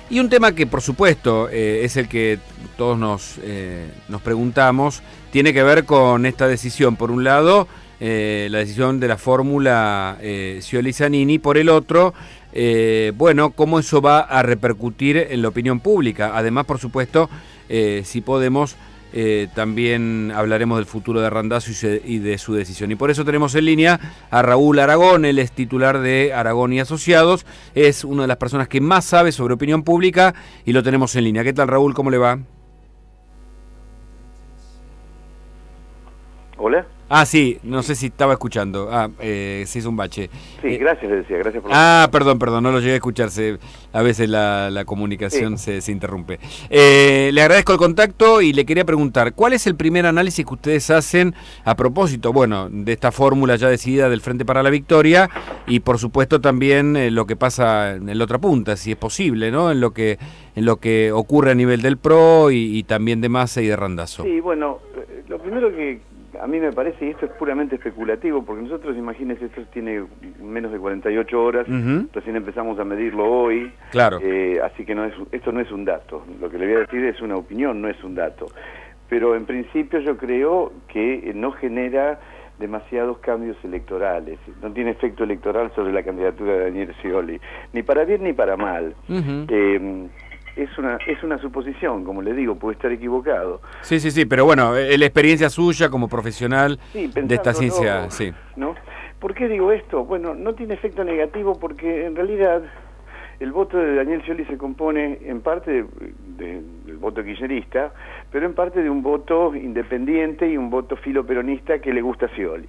Y un tema que, por supuesto, es el que todos nos preguntamos, tiene que ver con esta decisión. Por un lado, la decisión de la fórmula Scioli-Zanini. Por el otro, bueno, cómo eso va a repercutir en la opinión pública. Además, por supuesto, si podemos, también hablaremos del futuro de Randazzo y de su decisión. Y por eso tenemos en línea a Raúl Aragón. Él es titular de Aragón y Asociados, es una de las personas que más sabe sobre opinión pública y lo tenemos en línea. ¿Qué tal, Raúl? ¿Cómo le va? ¿Hola? Ah, sí, no sé si estaba escuchando. Se hizo un bache. Sí, gracias, le decía, gracias por... Perdón, no lo llegué a escucharse. A veces la comunicación se interrumpe. Le agradezco el contacto y le quería preguntar, ¿cuál es el primer análisis que ustedes hacen a propósito, bueno, de esta fórmula ya decidida del Frente para la Victoria y, por supuesto, también lo que pasa en la otra punta, si es posible, ¿no? En lo que ocurre a nivel del PRO y también de Massa y de Randazzo. Sí, bueno, lo primero que a mí me parece, y esto es puramente especulativo, porque nosotros, imagínense, esto tiene menos de 48 horas, recién empezamos a medirlo hoy, claro. Así que esto no es un dato, lo que le voy a decir es una opinión, no es un dato. Pero en principio yo creo que no genera demasiados cambios electorales, no tiene efecto electoral sobre la candidatura de Daniel Scioli, ni para bien ni para mal. Es una suposición, como le digo, puede estar equivocado. Sí, pero bueno, la experiencia suya como profesional de esta ciencia, sí. ¿No? ¿Por qué digo esto? Bueno, no tiene efecto negativo porque en realidad el voto de Daniel Scioli se compone en parte del voto kirchnerista, pero en parte de un voto independiente y un voto filoperonista que le gusta a Scioli.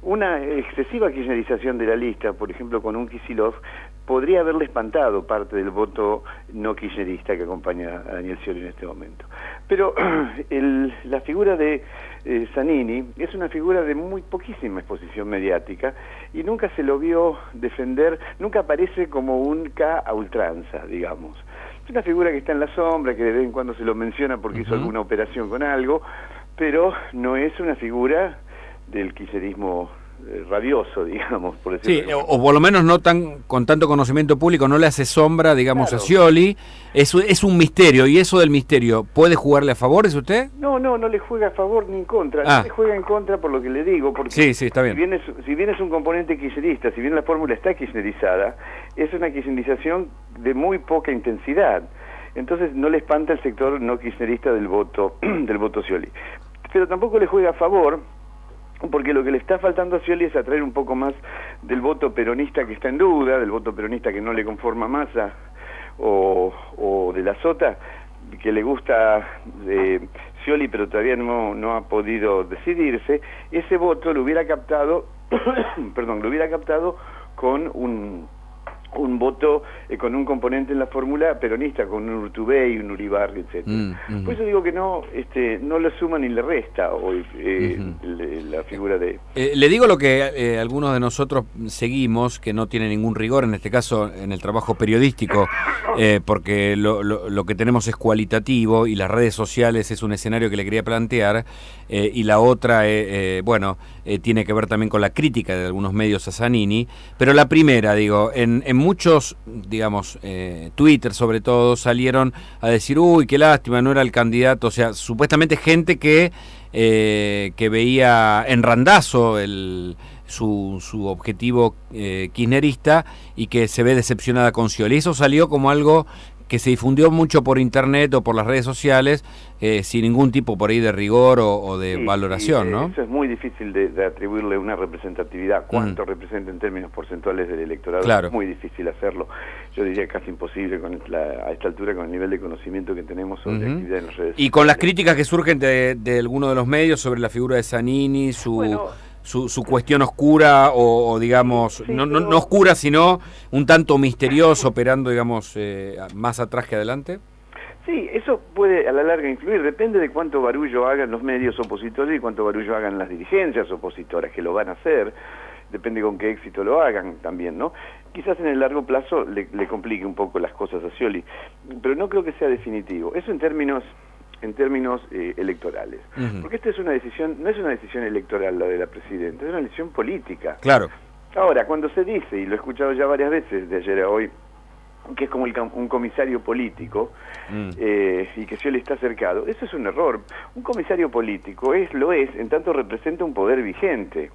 Una excesiva kirchnerización de la lista, por ejemplo con un Kicillof, podría haberle espantado parte del voto no kirchnerista que acompaña a Daniel Scioli en este momento. Pero la figura de Zanini es una figura de muy poquísima exposición mediática y nunca se lo vio defender, nunca aparece como un K a ultranza, digamos. Es una figura que está en la sombra, que de vez en cuando se lo menciona porque hizo alguna operación con algo, pero no es una figura del kirchnerismo rabioso, digamos, por decirlo. Sí, o por lo menos no con tanto conocimiento público, no le hace sombra, digamos, claro, a Scioli. Es un misterio, y eso del misterio, ¿puede jugarle a favor, es usted? No le juega a favor ni en contra, no le juega en contra por lo que le digo, porque sí, está bien. Si bien es un componente kirchnerista, si bien la fórmula está kirchnerizada, es una kirchnerización de muy poca intensidad, entonces no le espanta el sector no kirchnerista del voto Scioli. Pero tampoco le juega a favor, porque lo que le está faltando a Scioli es atraer un poco más del voto peronista que está en duda, del voto peronista que no le conforma a Massa o de la Sota, que le gusta Scioli pero todavía no ha podido decidirse. Ese voto lo hubiera captado con un voto con un componente en la fórmula peronista, con un Urtubey, un Uribarri, etcétera. Por eso digo que no le suma ni le resta hoy la figura de... Le digo lo que algunos de nosotros seguimos, que no tiene ningún rigor, en este caso en el trabajo periodístico, porque lo que tenemos es cualitativo y las redes sociales es un escenario que le quería plantear, y la otra, tiene que ver también con la crítica de algunos medios a Zanini, pero la primera, digo, en muchos, digamos, Twitter sobre todo, salieron a decir, uy, qué lástima, no era el candidato, o sea, supuestamente gente que veía en Randazzo su objetivo kirchnerista y que se ve decepcionada con Scioli. Eso salió como algo que se difundió mucho por internet o por las redes sociales, sin ningún tipo por ahí de rigor o de valoración, ¿no? Eso es muy difícil de atribuirle una representatividad. ¿Cuánto representa en términos porcentuales del electorado? Claro. Es muy difícil hacerlo. Yo diría casi imposible a esta altura, con el nivel de conocimiento que tenemos sobre la actividad en las redes sociales. Y con las críticas que surgen de algunos de los medios sobre la figura de Zanini, su cuestión oscura o digamos, no oscura, sino un tanto misterioso, operando, digamos, más atrás que adelante. Sí, eso puede a la larga influir, depende de cuánto barullo hagan los medios opositores y cuánto barullo hagan las dirigencias opositoras, que lo van a hacer, depende con qué éxito lo hagan también, ¿no? Quizás en el largo plazo le complique un poco las cosas a Scioli, pero no creo que sea definitivo. Eso en términos electorales. Porque esta es una decisión, no es una decisión electoral la de la presidenta, es una decisión política. Claro. Ahora, cuando se dice, y lo he escuchado ya varias veces, de ayer a hoy, que es como un comisario político, y que Scioli está cercado. Eso es un error. Un comisario político lo es en tanto representa un poder vigente.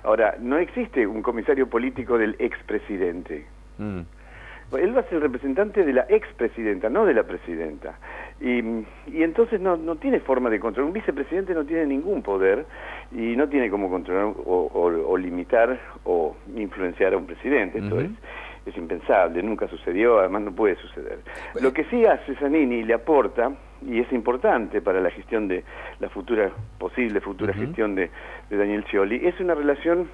Ahora, no existe un comisario político del expresidente. Él va a ser el representante de la expresidenta, no de la presidenta. Y entonces no tiene forma de controlar. Un vicepresidente no tiene ningún poder y no tiene cómo controlar o limitar o influenciar a un presidente. Esto es impensable, nunca sucedió, además no puede suceder. Lo que sí hace Zanini y le aporta, y es importante para la gestión de la posible futura gestión de Daniel Scioli, es una relación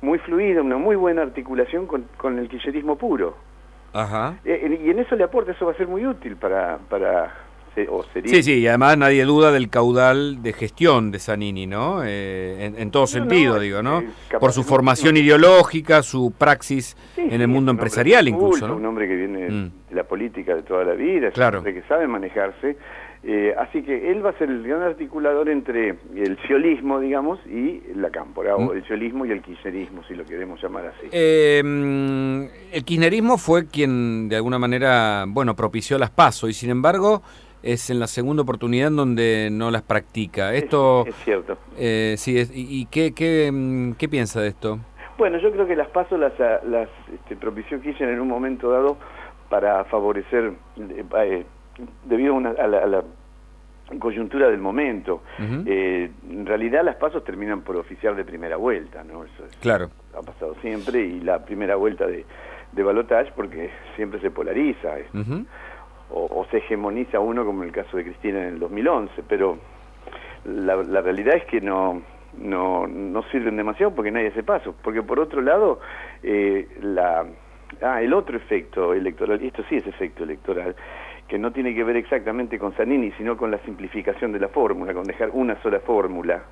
muy fluida, una muy buena articulación con el kirchnerismo puro. Ajá. Y en eso le aporta, eso va a ser muy útil para Sí, y además nadie duda del caudal de gestión de Zanini, ¿no? En todo sentido, digo, ¿no? Por su formación ideológica, su praxis en el mundo empresarial incluso, ¿no? Un hombre que viene de la política de toda la vida, es un hombre que sabe manejarse, así que él va a ser el gran articulador entre el sciolismo, digamos, y la cámpora, o el sciolismo y el kirchnerismo, si lo queremos llamar así. El kirchnerismo fue quien, de alguna manera, propició las PASO, y sin embargo es en la segunda oportunidad en donde no las practica. Esto es cierto. ¿Y qué piensa de esto? Bueno, yo creo que las PASO las propició Kirchner en un momento dado para favorecer, debido a la coyuntura del momento. En realidad las PASO terminan por oficiar de primera vuelta, ¿no? Eso ha pasado siempre, y la primera vuelta de balotaje, porque siempre se polariza. O se hegemoniza uno, como en el caso de Cristina en el 2011, pero la realidad es que no sirven demasiado porque nadie hace paso, porque por otro lado el otro efecto electoral, y esto sí es efecto electoral, que no tiene que ver exactamente con Zanini, sino con la simplificación de la fórmula, con dejar una sola fórmula,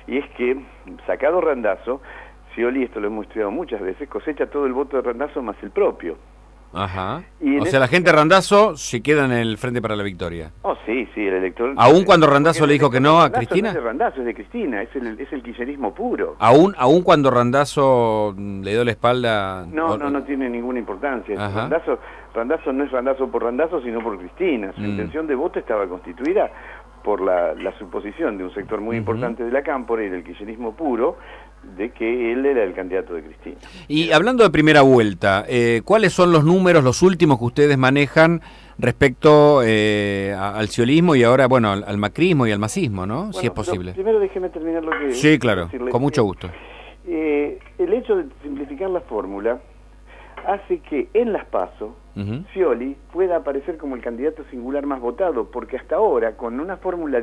y es que, sacado Randazzo, Scioli, esto lo hemos estudiado muchas veces, cosecha todo el voto de Randazzo más el propio. Ajá. O sea, la gente de Randazzo se queda en el Frente para la Victoria. Sí, el elector. ¿Aún cuando Randazzo le dijo que no a Cristina? No es de Randazzo, es de Cristina, es el kirchnerismo puro. ¿Aún cuando Randazzo le dio la espalda? No tiene ninguna importancia. Randazzo no es Randazzo por Randazzo, sino por Cristina. Su intención de voto estaba constituida por la suposición de un sector muy importante de la cámpora y del kirchnerismo puro, de que él era el candidato de Cristina. Y hablando de primera vuelta, ¿cuáles son los números, los últimos que ustedes manejan respecto al sciolismo y ahora, al macrismo y al masismo, ¿no? Si es posible. Primero déjeme terminar lo que... Sí, claro, con mucho gusto. El hecho de simplificar la fórmula hace que en las PASO Scioli pueda aparecer como el candidato singular más votado, porque hasta ahora, con una fórmula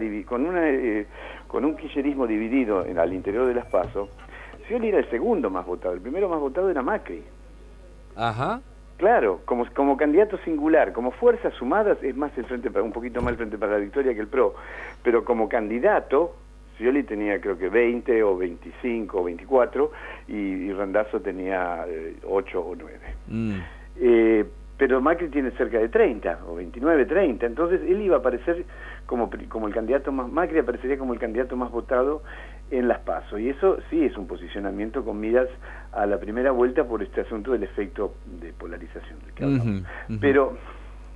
con un kirchnerismo dividido al interior de las PASO, Scioli era el segundo más votado, el primero más votado era Macri. Ajá. Claro, como candidato singular, como fuerzas sumadas es más un poquito más el Frente para la Victoria que el PRO, pero como candidato Scioli tenía creo que 20 o 25 o 24 y Randazzo tenía 8 o 9. Pero Macri tiene cerca de 30 o 29, 30, entonces él iba a aparecer como el candidato más, Macri aparecería como el candidato más votado en las PASO, y eso sí es un posicionamiento con miras a la primera vuelta por este asunto del efecto de polarización del que hablamos.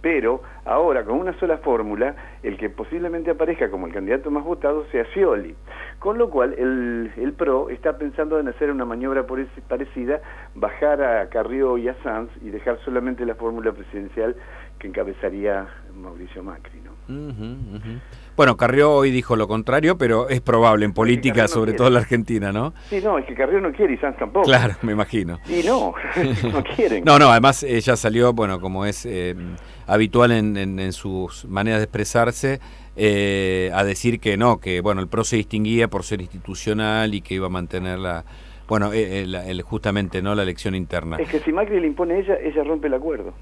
Pero ahora, con una sola fórmula, el que posiblemente aparezca como el candidato más votado sea Scioli. Con lo cual, el PRO está pensando en hacer una maniobra parecida, bajar a Carrió y a Sanz y dejar solamente la fórmula presidencial que encabezaría Mauricio Macri, ¿no? Bueno, Carrió hoy dijo lo contrario, pero es probable en política, sobre todo en la Argentina, ¿no? Sí, es que Carrió no quiere y Sanz tampoco. Claro, me imagino. Y no quieren. No, además ella salió, como es habitual en sus maneras de expresarse, a decir que no, que el PRO se distinguía por ser institucional y que iba a mantener justamente la elección interna. Es que si Macri le impone a ella rompe el acuerdo.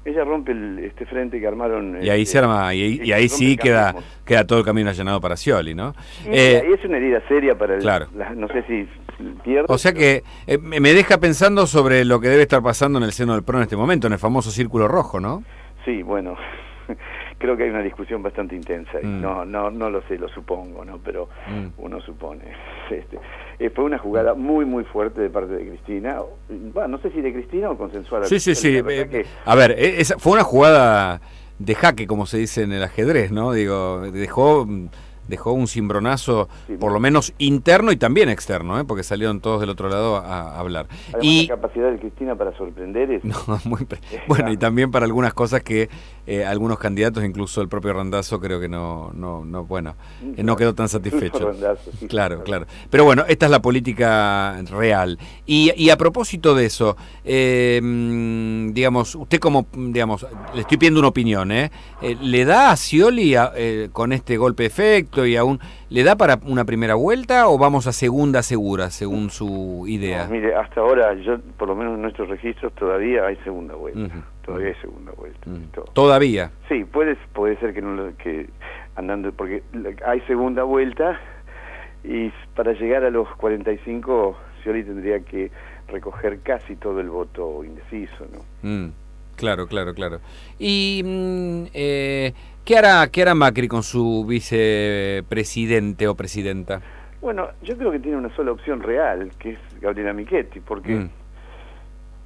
Ella rompe este frente que armaron. Y ahí se arma, y ahí sí queda todo el camino allanado para Scioli, ¿no? Y es una herida seria para claro. No sé si pierde. O sea que me deja pensando sobre lo que debe estar pasando en el seno del PRO en este momento, en el famoso círculo rojo, ¿no? Sí, bueno. creo que hay una discusión bastante intensa y no lo sé, lo supongo, ¿no? Pero uno supone. Fue una jugada muy muy fuerte de parte de Cristina. Bueno, no sé si de Cristina o consensuada. Sí. A ver, esa fue una jugada de jaque, como se dice en el ajedrez, ¿no? Digo, dejó un cimbronazo, sí, por lo menos interno y también externo, ¿eh? Porque salieron todos del otro lado a hablar. Además, la capacidad de Cristina para sorprender es... Bueno, y también para algunas cosas que algunos candidatos, incluso el propio Randazzo, creo que no quedó tan satisfecho. Randazzo, sí, claro. Pero bueno, esta es la política real. Y a propósito de eso, digamos, usted digamos, le estoy pidiendo una opinión, ¿le da a Scioli con este golpe de efecto y aún le da para una primera vuelta o vamos a segunda segura, según su idea? No, mire, hasta ahora, por lo menos en nuestros registros, todavía hay segunda vuelta. Todavía hay segunda vuelta. ¿Todavía? Sí, puede ser que andando, porque hay segunda vuelta y para llegar a los 45, Scioli tendría que recoger casi todo el voto indeciso, ¿no? Claro. Y ¿qué hará Macri con su vicepresidente o presidenta? Bueno, yo creo que tiene una sola opción real, que es Gabriela Michetti, porque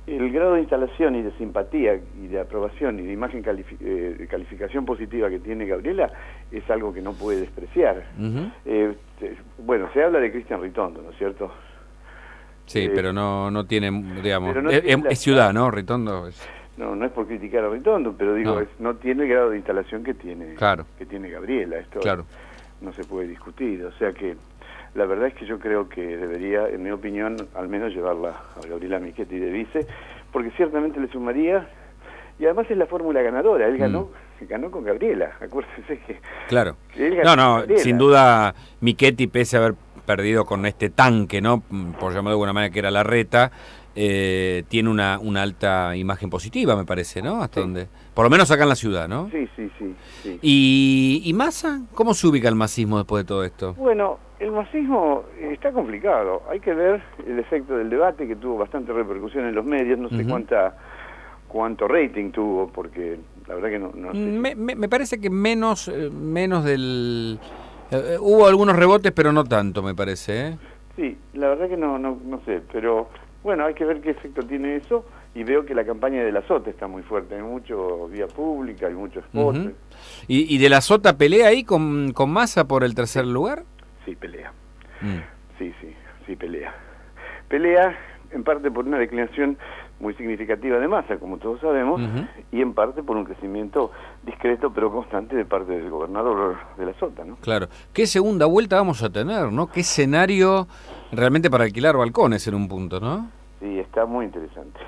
el grado de instalación y de simpatía y de aprobación y de imagen calificación positiva que tiene Gabriela es algo que no puede despreciar. Bueno, se habla de Cristian Ritondo, ¿no es cierto? Sí, pero no tiene, digamos, es ciudad, ¿no? Ritondo es... No es por criticar a Ritondo, pero digo, no tiene el grado de instalación que tiene Gabriela. Esto no se puede discutir. O sea que la verdad es que yo creo que debería, en mi opinión, al menos llevarla a Gabriela Michetti de vice, porque ciertamente le sumaría, y además es la fórmula ganadora. Él ganó con Gabriela, acuérdense que... Claro. Que él ganó con sin duda Michetti, pese a haber perdido con este tanque, ¿no? Por llamarlo de alguna manera, que era Larreta, tiene una alta imagen positiva, me parece, ¿no? Hasta donde, por lo menos acá en la ciudad, ¿no? Sí. ¿Y Massa? ¿Cómo se ubica el masismo después de todo esto? Bueno, el masismo está complicado. Hay que ver el efecto del debate, que tuvo bastante repercusión en los medios. No sé cuánto rating tuvo, porque la verdad que no sé. Me parece que menos del... hubo algunos rebotes, pero no tanto, me parece, ¿eh? Sí, la verdad que no sé, pero... Bueno, hay que ver qué efecto tiene eso, y veo que la campaña de la Sota está muy fuerte, hay mucho vía pública, hay mucho spot. ¿Y de la Sota pelea ahí con Massa por el tercer lugar? Sí, pelea. Sí, pelea. Pelea en parte por una declinación muy significativa de Massa, como todos sabemos, y en parte por un crecimiento discreto pero constante de parte del gobernador de la Sota, ¿no? Claro. ¿Qué segunda vuelta vamos a tener, no? ¿Qué escenario realmente para alquilar balcones en un punto, no? Sí, está muy interesante.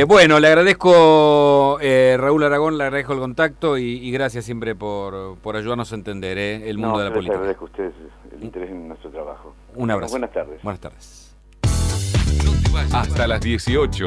Bueno, le agradezco, Raúl Aragón, le agradezco el contacto y gracias siempre por ayudarnos a entender el mundo de la política. Les agradezco a ustedes el interés en nuestro trabajo. Un abrazo. Buenas tardes. Buenas tardes. Hasta las 18.